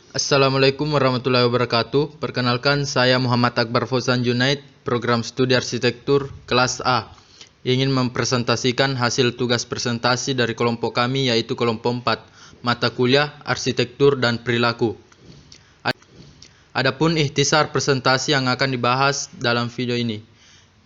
Assalamualaikum warahmatullahi wabarakatuh. Perkenalkan, saya Muhammad Akbar Fauzan Junaid, program studi arsitektur kelas A. Ingin mempresentasikan hasil tugas presentasi dari kelompok kami, yaitu kelompok 4, mata kuliah arsitektur dan perilaku. Adapun ikhtisar presentasi yang akan dibahas dalam video ini,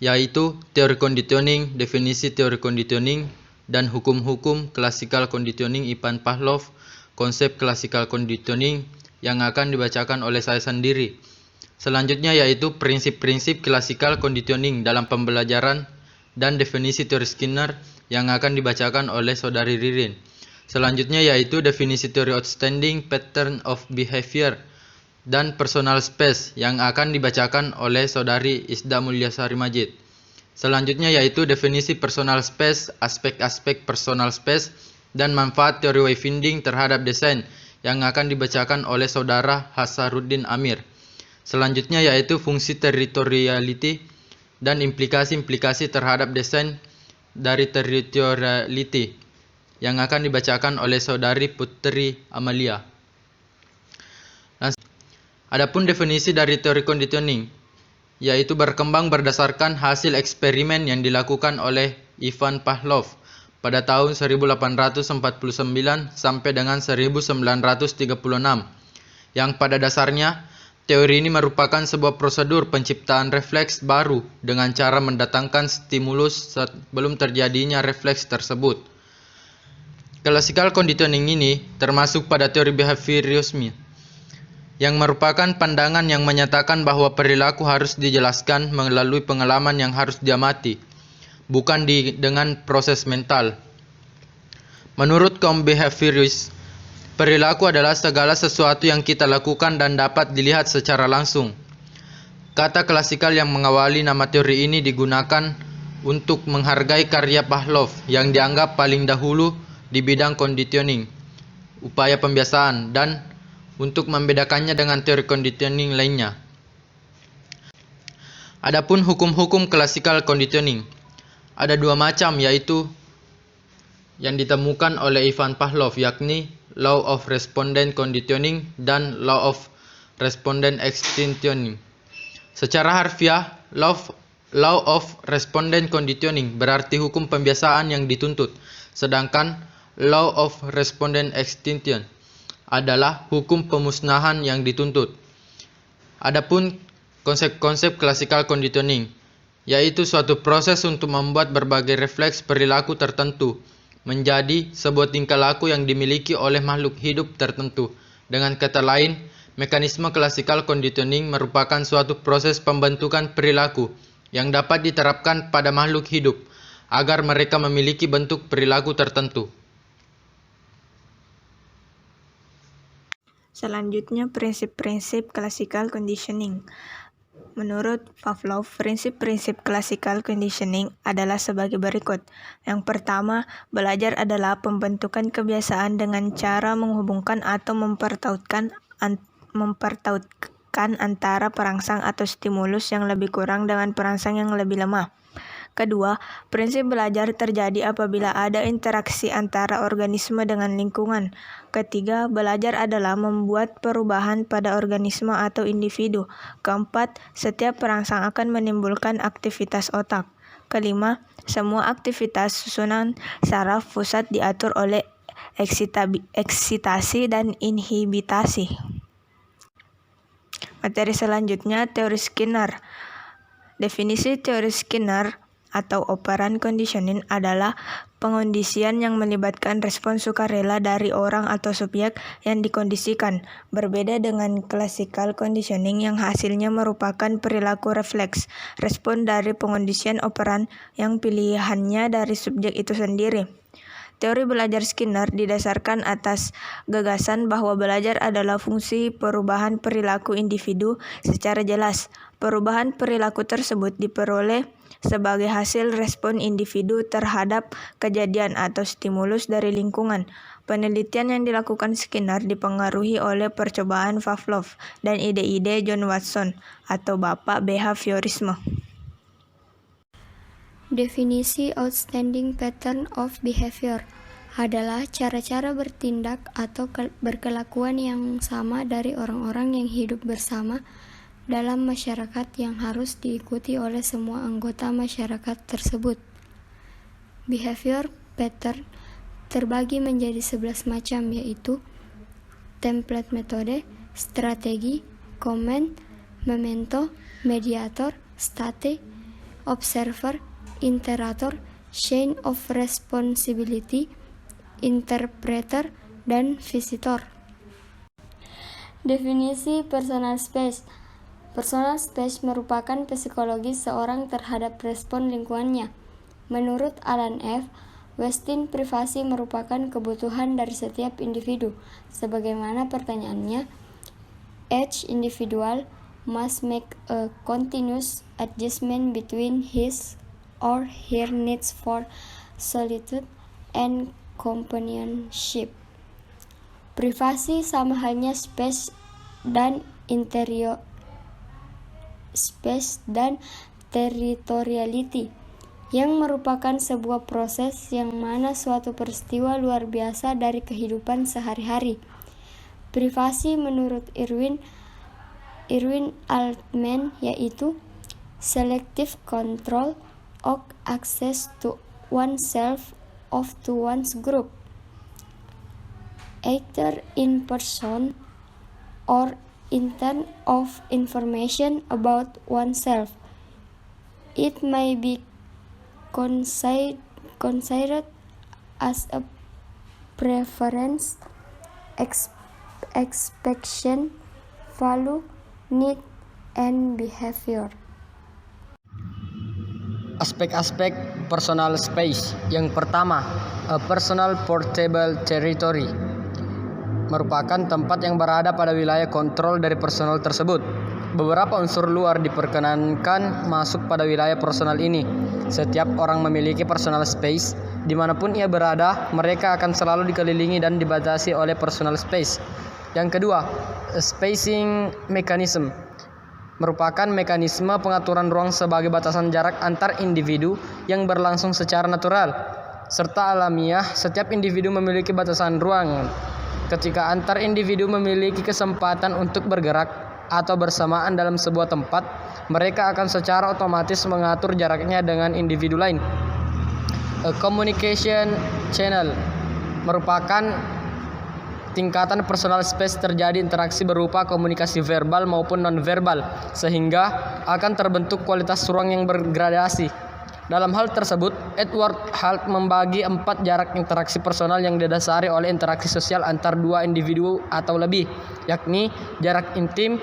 yaitu teori conditioning, definisi teori conditioning, dan hukum-hukum classical conditioning Ivan Pavlov, konsep classical conditioning yang akan dibacakan oleh saya sendiri. Selanjutnya yaitu prinsip-prinsip classical conditioning dalam pembelajaran dan definisi teori Skinner yang akan dibacakan oleh saudari Ririn. Selanjutnya yaitu definisi teori outstanding pattern of behavior dan personal space yang akan dibacakan oleh saudari Isda Mulyasari Majid. Selanjutnya yaitu definisi personal space, aspek-aspek personal space, dan manfaat teori wayfinding terhadap desain yang akan dibacakan oleh saudara Hasaruddin Amir. Selanjutnya yaitu fungsi territoriality dan implikasi-implikasi terhadap desain dari territoriality yang akan dibacakan oleh saudari Putri Amalia. Adapun definisi dari teori conditioning, yaitu berkembang berdasarkan hasil eksperimen yang dilakukan oleh Ivan Pavlov pada tahun 1849 sampai dengan 1936, yang pada dasarnya teori ini merupakan sebuah prosedur penciptaan refleks baru dengan cara mendatangkan stimulus sebelum terjadinya refleks tersebut. Classical conditioning ini termasuk pada teori behaviorisme, yang merupakan pandangan yang menyatakan bahwa perilaku harus dijelaskan melalui pengalaman yang harus diamati, bukan dengan proses mental. Menurut kaum behavioris, perilaku adalah segala sesuatu yang kita lakukan dan dapat dilihat secara langsung. Kata klasikal yang mengawali nama teori ini digunakan untuk menghargai karya Pavlov yang dianggap paling dahulu di bidang conditioning, upaya pembiasaan, dan untuk membedakannya dengan teori conditioning lainnya. Adapun hukum-hukum classical conditioning, ada dua macam, yaitu yang ditemukan oleh Ivan Pavlov, yakni Law of Respondent Conditioning dan Law of Respondent Extinctioning. Secara harfiah, Law of Respondent Conditioning berarti hukum pembiasaan yang dituntut, sedangkan Law of Respondent Extinction adalah hukum pemusnahan yang dituntut. Adapun konsep-konsep classical conditioning, yaitu suatu proses untuk membuat berbagai refleks perilaku tertentu menjadi sebuah tingkah laku yang dimiliki oleh makhluk hidup tertentu. Dengan kata lain, mekanisme classical conditioning merupakan suatu proses pembentukan perilaku yang dapat diterapkan pada makhluk hidup agar mereka memiliki bentuk perilaku tertentu. Selanjutnya, prinsip-prinsip classical conditioning. Menurut Pavlov, prinsip-prinsip classical conditioning adalah sebagai berikut. Yang pertama, belajar adalah pembentukan kebiasaan dengan cara menghubungkan atau mempertautkan antara perangsang atau stimulus yang lebih kurang dengan perangsang yang lebih lemah. Kedua, prinsip belajar terjadi apabila ada interaksi antara organisme dengan lingkungan. Ketiga, belajar adalah membuat perubahan pada organisme atau individu. Keempat, setiap perangsang akan menimbulkan aktivitas otak. Kelima, semua aktivitas susunan saraf pusat diatur oleh eksitasi dan inhibitasi. Materi selanjutnya, teori Skinner. Definisi teori Skinner atau operant conditioning adalah pengondisian yang melibatkan respon sukarela dari orang atau subjek yang dikondisikan, berbeda dengan classical conditioning yang hasilnya merupakan perilaku refleks, respon dari pengondisian operant yang pilihannya dari subjek itu sendiri. Teori belajar Skinner didasarkan atas gagasan bahwa belajar adalah fungsi perubahan perilaku individu secara jelas. Perubahan perilaku tersebut diperoleh sebagai hasil respon individu terhadap kejadian atau stimulus dari lingkungan. Penelitian yang dilakukan Skinner dipengaruhi oleh percobaan Pavlov dan ide-ide John Watson atau Bapak Behaviorisme. Definisi outstanding pattern of behavior adalah cara-cara bertindak atau berkelakuan yang sama dari orang-orang yang hidup bersama dalam masyarakat yang harus diikuti oleh semua anggota masyarakat tersebut. Behavior pattern terbagi menjadi 11 macam, yaitu template metode, strategi, comment, memento, mediator, state, observer, interator, chain of responsibility, interpreter, dan visitor. Definisi personal space. Personal space merupakan psikologi seorang terhadap respon lingkungannya. Menurut Alan F. Westin, privasi merupakan kebutuhan dari setiap individu. Sebagaimana pertanyaannya, each individual must make a continuous adjustment between his or her needs for solitude and companionship. Privasi sama halnya space dan territoriality, yang merupakan sebuah proses yang mana suatu peristiwa luar biasa dari kehidupan sehari-hari. Privasi menurut Irwin Altman yaitu selective control of access to oneself of to one's group, either in person or in terms of information about oneself. It may be considered as a preference, expectation, value, need, and behavior. Aspek-aspek personal space. Yang pertama, a personal portable territory merupakan tempat yang berada pada wilayah kontrol dari personal tersebut. Beberapa unsur luar diperkenankan masuk pada wilayah personal ini. Setiap orang memiliki personal space. Dimanapun ia berada, mereka akan selalu dikelilingi dan dibatasi oleh personal space. Yang kedua, spacing mechanism merupakan mekanisme pengaturan ruang sebagai batasan jarak antar individu yang berlangsung secara natural serta alamiah. Setiap individu memiliki batasan ruang. Ketika antar individu memiliki kesempatan untuk bergerak atau bersamaan dalam sebuah tempat, mereka akan secara otomatis mengatur jaraknya dengan individu lain. A communication channel merupakan tingkatan personal space terjadi interaksi berupa komunikasi verbal maupun non-verbal, sehingga akan terbentuk kualitas ruang yang bergradasi. Dalam hal tersebut, Edward Hall membagi 4 jarak interaksi personal yang didasari oleh interaksi sosial antar dua individu atau lebih, yakni jarak intim,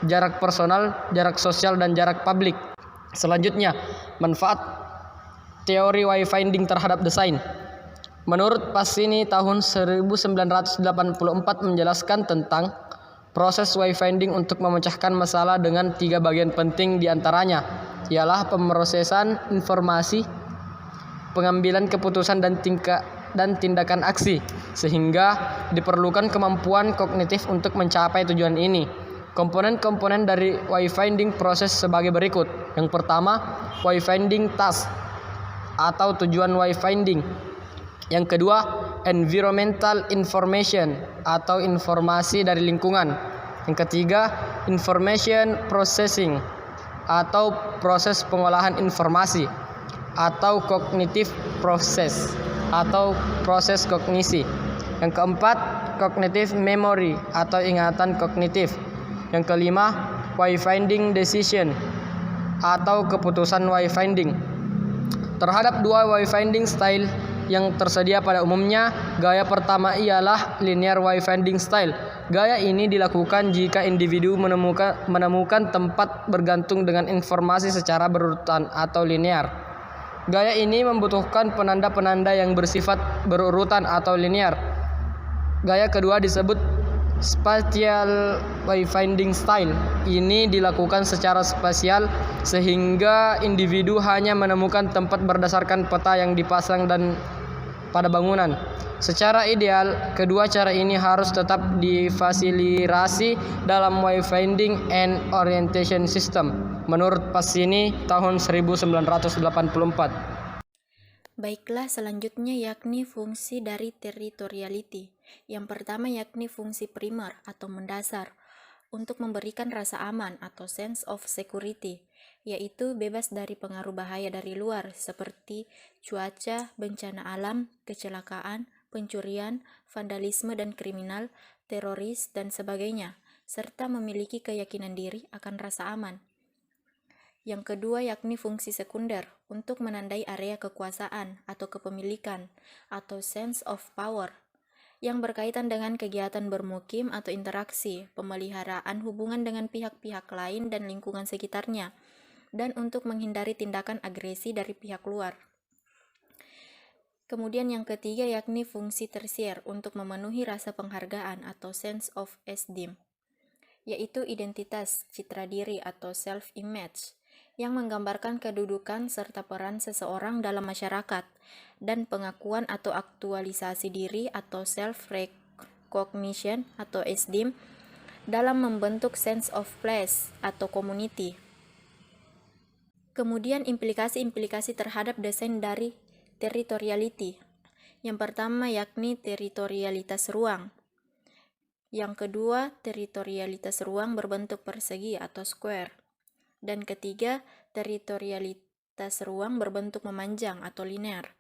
jarak personal, jarak sosial, dan jarak publik. Selanjutnya, manfaat teori wayfinding terhadap desain. Menurut Passini tahun 1984 menjelaskan tentang proses wayfinding untuk memecahkan masalah dengan 3 bagian penting diantaranya ialah pemrosesan informasi, pengambilan keputusan, dan tindakan aksi, sehingga diperlukan kemampuan kognitif untuk mencapai tujuan ini. Komponen-komponen dari wayfinding proses sebagai berikut. Yang pertama, wayfinding task atau tujuan wayfinding. Yang kedua, environmental information atau informasi dari lingkungan. Yang ketiga, information processing atau proses pengolahan informasi, atau cognitive process atau proses kognisi. Yang keempat, cognitive memory atau ingatan kognitif. Yang kelima, wayfinding decision atau keputusan wayfinding. Terhadap 2 wayfinding style yang tersedia pada umumnya, gaya pertama ialah linear wayfinding style. Gaya ini dilakukan jika individu menemukan tempat bergantung dengan informasi secara berurutan atau linear. Gaya ini membutuhkan penanda-penanda yang bersifat berurutan atau linear. Gaya kedua disebut spatial wayfinding style. Ini dilakukan secara spasial sehingga individu hanya menemukan tempat berdasarkan peta yang dipasang dan pada bangunan. Secara ideal, kedua cara ini harus tetap difasilitasi dalam wayfinding and orientation system. Menurut Passini tahun 1984. Baiklah, selanjutnya yakni fungsi dari territoriality. Yang pertama yakni fungsi primer atau mendasar untuk memberikan rasa aman atau sense of security, yaitu bebas dari pengaruh bahaya dari luar seperti cuaca, bencana alam, kecelakaan, pencurian, vandalisme dan kriminal, teroris, dan sebagainya, serta memiliki keyakinan diri akan rasa aman. Yang kedua yakni fungsi sekunder untuk menandai area kekuasaan atau kepemilikan atau sense of power yang berkaitan dengan kegiatan bermukim atau interaksi, pemeliharaan hubungan dengan pihak-pihak lain dan lingkungan sekitarnya, dan untuk menghindari tindakan agresi dari pihak luar. Kemudian yang ketiga yakni fungsi tersier untuk memenuhi rasa penghargaan atau sense of esteem, yaitu identitas, citra diri atau self-image, yang menggambarkan kedudukan serta peran seseorang dalam masyarakat, dan pengakuan atau aktualisasi diri atau self-recognition atau esteem dalam membentuk sense of place atau community. Kemudian implikasi-implikasi terhadap desain dari territoriality. Yang pertama yakni teritorialitas ruang. Yang kedua, teritorialitas ruang berbentuk persegi atau square. Dan ketiga, teritorialitas ruang berbentuk memanjang atau linear.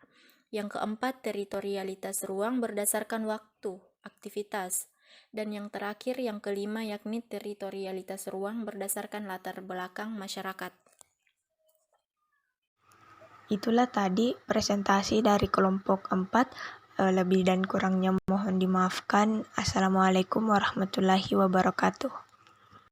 Yang keempat, teritorialitas ruang berdasarkan waktu, aktivitas. Dan yang terakhir, yang kelima, yakni teritorialitas ruang berdasarkan latar belakang masyarakat. Itulah tadi presentasi dari kelompok 4. Lebih dan kurangnya mohon dimaafkan. Assalamualaikum warahmatullahi wabarakatuh.